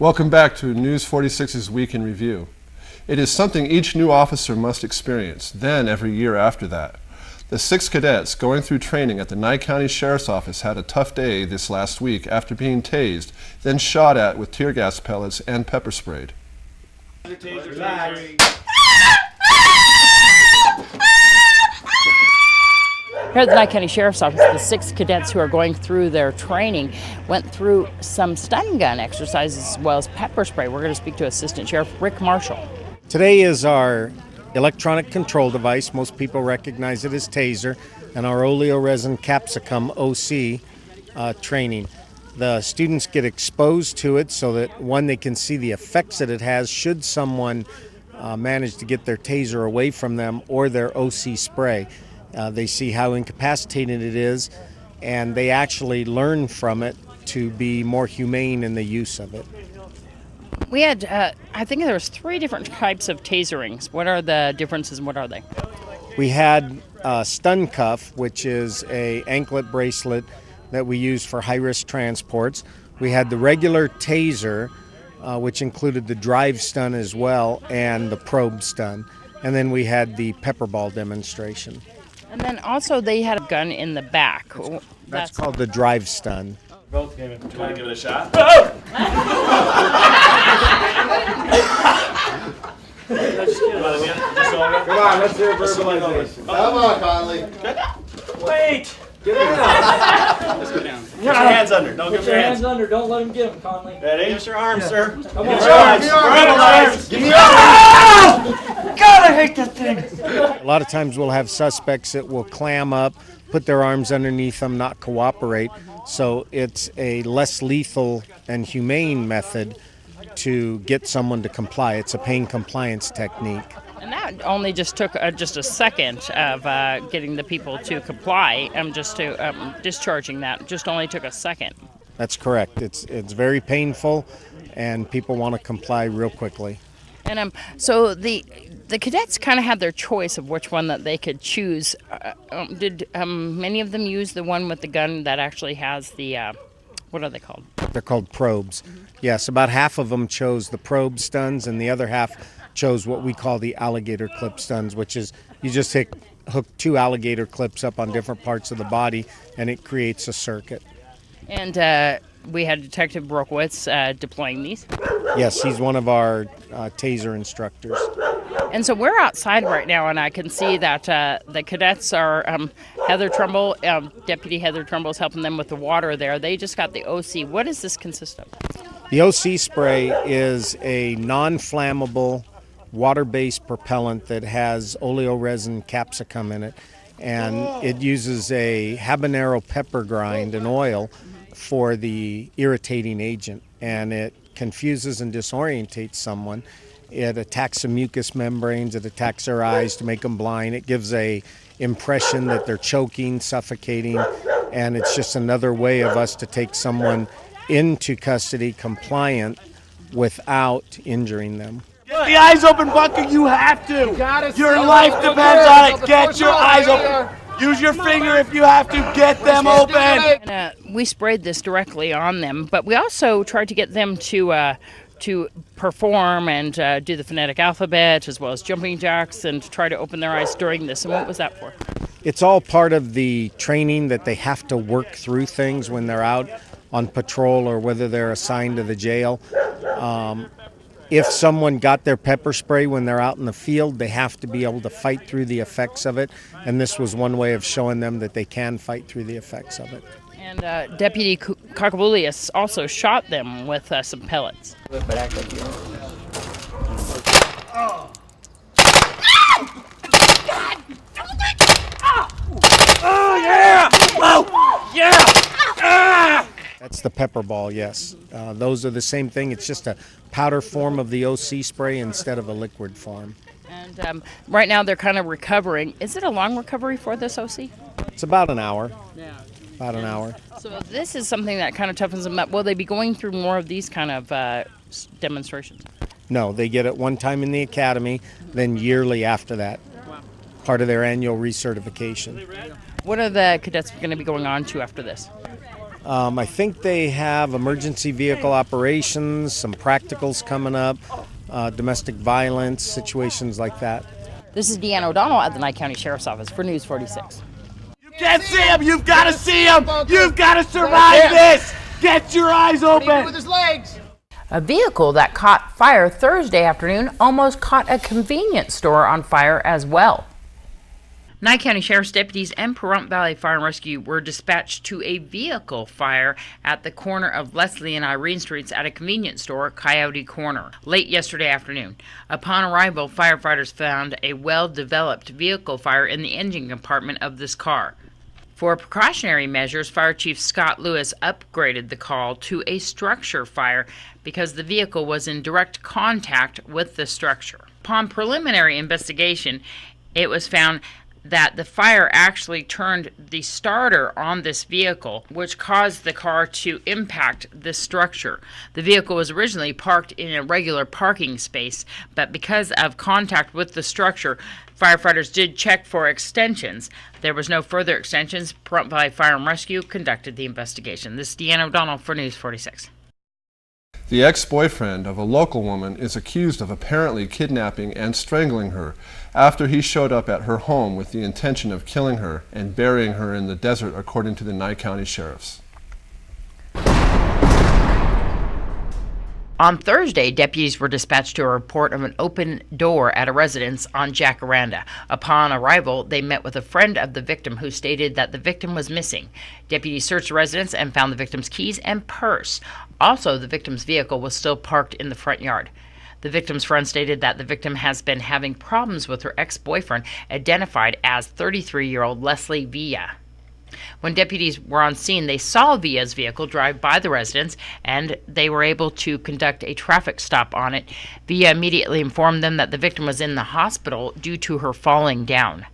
Welcome back to News 46's Week in Review. It is something each new officer must experience, then every year after that. The 6 cadets going through training at the Nye County Sheriff's Office had a tough day this last week after being tased, then shot at with tear gas pellets and pepper sprayed. Here at the Nye County Sheriff's Office, the 6 cadets who are going through their training went through some stun gun exercises as well as pepper spray. We're going to speak to Assistant Sheriff Rick Marshall. Today is our electronic control device. Most people recognize it as TASER, and our oleoresin capsicum OC training. The students get exposed to it so that, one, they can see the effects that it has should someone manage to get their TASER away from them or their OC spray. They see how incapacitating it is, and they actually learn from it to be more humane in the use of it. We had, I think there was 3 different types of taserings. What are the differences and what are they? We had stun cuff, which is a anklet bracelet that we use for high-risk transports. We had the regular taser, which included the drive stun as well, and the probe stun. And then we had the pepper ball demonstration. And then also they had a gun in the back. That's called the drive stun. Both give it. Do you want to give it a shot? Come on, let's hear verbalization. Come on, Conley. Wait! Get it down. Let's go down. Get your hands under. Don't Get your hands under. Don't let him get him, Conley. Ready? Get your arms, sir. Come Get on. your arms. Verbalize. Give me your arms. God, I hate that thing. A lot of times we'll have suspects that will clam up, put their arms underneath them, not cooperate. So it's a less lethal and humane method to get someone to comply. It's a pain compliance technique. And that only just took just a second of getting the people to comply. Discharging that just only took a second. That's correct. It's very painful, and people want to comply real quickly. And so the cadets kind of had their choice of which one that they could choose. Did many of them use the one with the gun that actually has the, what are they called? They're called probes. Yes, about half of them chose the probe stuns, and the other half chose what we call the alligator clip stuns, which is you just hook 2 alligator clips up on different parts of the body, and it creates a circuit. And we had Detective Brokowitz deploying these. Yes, he's one of our TASER instructors. And so we're outside right now, and I can see that the cadets are, Heather Trumbull, Deputy Heather Trumbull is helping them with the water there. They just got the OC. What does this consist of? The OC spray is a non-flammable, water-based propellant that has oleoresin capsicum in it, and it uses a habanero pepper grind and oil for the irritating agent, and it confuses and disorientates someone. It attacks the mucous membranes, it attacks their eyes to make them blind. It gives a impression that they're choking, suffocating, and it's just another way of us to take someone into custody compliant without injuring them. Get the eyes open, Bucker. You have to. Your life depends on it. Get your eyes open. Use your finger if you have to. Get them open. And, we sprayed this directly on them, but we also tried to get them to perform and do the phonetic alphabet as well as jumping jacks and to try to open their eyes during this. And what was that for? It's all part of the training that they have to work through things when they're out on patrol or whether they're assigned to the jail. If someone got their pepper spray when they're out in the field, they have to be able to fight through the effects of it, and this was one way of showing them that they can fight through the effects of it. And Deputy Kakaboulias also shot them with some pellets. Oh, yeah! Oh, yeah! Ah! That's the pepper ball, yes. Those are the same thing. It's just a powder form of the OC spray instead of a liquid form. And right now they're kind of recovering. Is it a long recovery for this OC? It's about an hour. Yeah. About an hour. So this is something that kind of toughens them up. Will they be going through more of these kind of demonstrations? No, they get it one time in the academy, then yearly after that. Wow. Part of their annual recertification. What are the cadets going to be going on to after this? I think they have emergency vehicle operations, some practicals coming up, domestic violence, situations like that. This is Deanna O'Donnell at the Nye County Sheriff's Office for News 46. You can't see him. You've got to see him. You've got to survive this. Get your eyes open. With his legs. A vehicle that caught fire Thursday afternoon almost caught a convenience store on fire as well. Nye County Sheriff's deputies and Pahrump Valley Fire and Rescue were dispatched to a vehicle fire at the corner of Leslie and Irene Streets at a convenience store, Coyote Corner, late yesterday afternoon. Upon arrival, firefighters found a well-developed vehicle fire in the engine compartment of this car. For precautionary measures, Fire Chief Scott Lewis upgraded the call to a structure fire because the vehicle was in direct contact with the structure. Upon preliminary investigation, it was found that the fire actually turned the starter on this vehicle, which caused the car to impact the structure. The vehicle was originally parked in a regular parking space, but because of contact with the structure, firefighters did check for extensions. There was no further extensions. Pahrump Valley Fire and Rescue conducted the investigation. This is Deanna O'Donnell for News 46. The ex-boyfriend of a local woman is accused of apparently kidnapping and strangling her after he showed up at her home with the intention of killing her and burying her in the desert, according to the Nye County Sheriffs. On Thursday, deputies were dispatched to a report of an open door at a residence on Jacaranda. Upon arrival, they met with a friend of the victim who stated that the victim was missing. Deputies searched the residence and found the victim's keys and purse. Also, the victim's vehicle was still parked in the front yard. The victim's friend stated that the victim has been having problems with her ex-boyfriend, identified as 33-year-old Leslie Villa. When deputies were on scene, they saw Villa's vehicle drive by the residence, and they were able to conduct a traffic stop on it. Villa immediately informed them that the victim was in the hospital due to her falling down.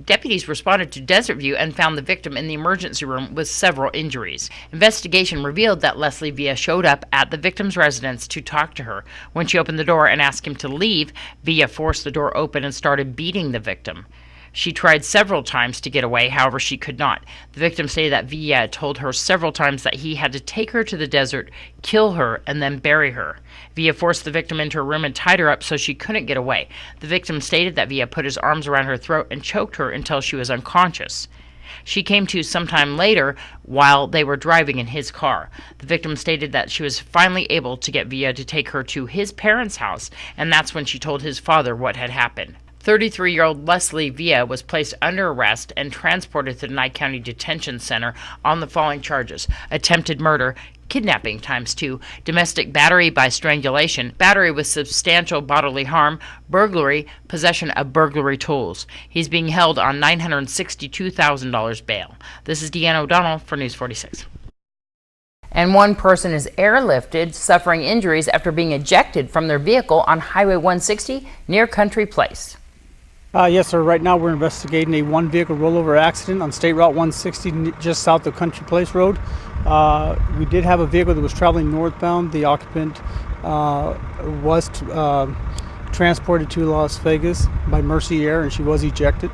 Deputies responded to Desert View and found the victim in the emergency room with several injuries. Investigation revealed that Leslie Villa showed up at the victim's residence to talk to her. When she opened the door and asked him to leave, Villa forced the door open and started beating the victim. She tried several times to get away, however she could not. The victim stated that Villa told her several times that he had to take her to the desert, kill her, and then bury her. Villa forced the victim into a room and tied her up so she couldn't get away. The victim stated that Villa put his arms around her throat and choked her until she was unconscious. She came to sometime later while they were driving in his car. The victim stated that she was finally able to get Villa to take her to his parents' house, and that's when she told his father what had happened. 33-year-old Leslie Villa was placed under arrest and transported to the Nye County Detention Center on the following charges: attempted murder, kidnapping ×2, domestic battery by strangulation, battery with substantial bodily harm, burglary, possession of burglary tools. He's being held on $962,000 bail. This is Deanna O'Donnell for News 46. And one person is airlifted, suffering injuries after being ejected from their vehicle on Highway 160 near Country Place. Yes, sir. Right now we're investigating a one-vehicle rollover accident on State Route 160 just south of Country Place Road. We did have a vehicle that was traveling northbound. The occupant was transported to Las Vegas by Mercy Air, and she was ejected.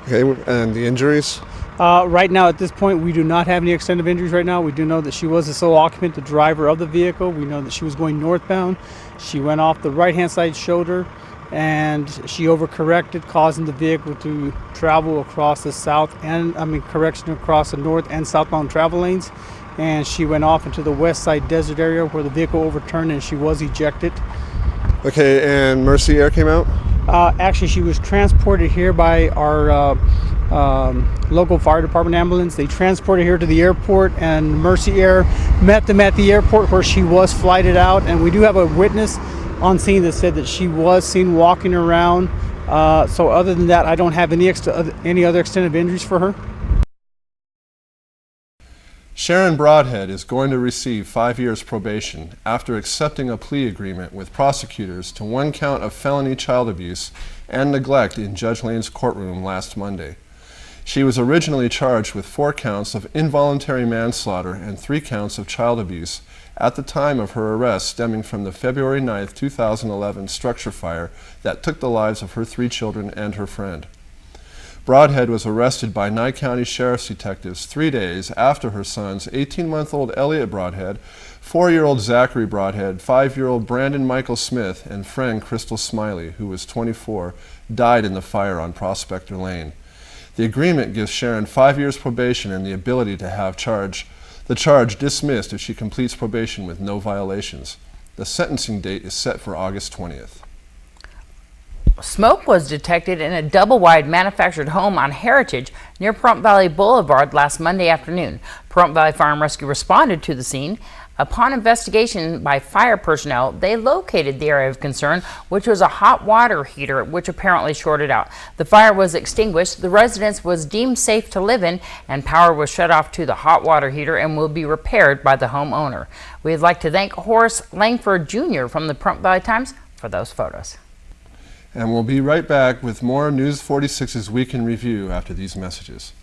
Okay, and the injuries? Right now, at this point, we do not have any extent of injuries right now. We do know that she was the sole occupant, the driver of the vehicle. We know that she was going northbound. She went off the right-hand side shoulder, and she overcorrected, causing the vehicle to travel across the across the north and southbound travel lanes. And she went off into the west side desert area where the vehicle overturned and she was ejected. Okay, and Mercy Air came out? Actually, she was transported here by our local fire department ambulance. They transported her to the airport, and Mercy Air met them at the airport where she was flighted out. And we do have a witness on scene that said that she was seen walking around. So other than that, I don't have any other extent of injuries for her. Sharon Broadhead is going to receive 5 years probation after accepting a plea agreement with prosecutors to one count of felony child abuse and neglect in Judge Lane's courtroom last Monday. She was originally charged with 4 counts of involuntary manslaughter and 3 counts of child abuse at the time of her arrest, stemming from the February 9, 2011 structure fire that took the lives of her 3 children and her friend. Broadhead was arrested by Nye County Sheriff's detectives 3 days after her sons, 18-month-old Elliot Broadhead, 4-year-old Zachary Broadhead, 5-year-old Brandon Michael Smith, and friend Crystal Smiley, who was 24, died in the fire on Prospector Lane. The agreement gives Sharon 5 years probation and the ability to have the charge dismissed if she completes probation with no violations. The sentencing date is set for August 20th. Smoke was detected in a double-wide manufactured home on Heritage near Pahrump Valley Boulevard last Monday afternoon. Pahrump Valley Fire and Rescue responded to the scene. Upon investigation by fire personnel, they located the area of concern, which was a hot water heater which apparently shorted out. The fire was extinguished, the residence was deemed safe to live in, and power was shut off to the hot water heater and will be repaired by the homeowner. We'd like to thank Horace Langford Jr. from the Pahrump Valley Times for those photos. And we'll be right back with more News 46's Week in Review after these messages.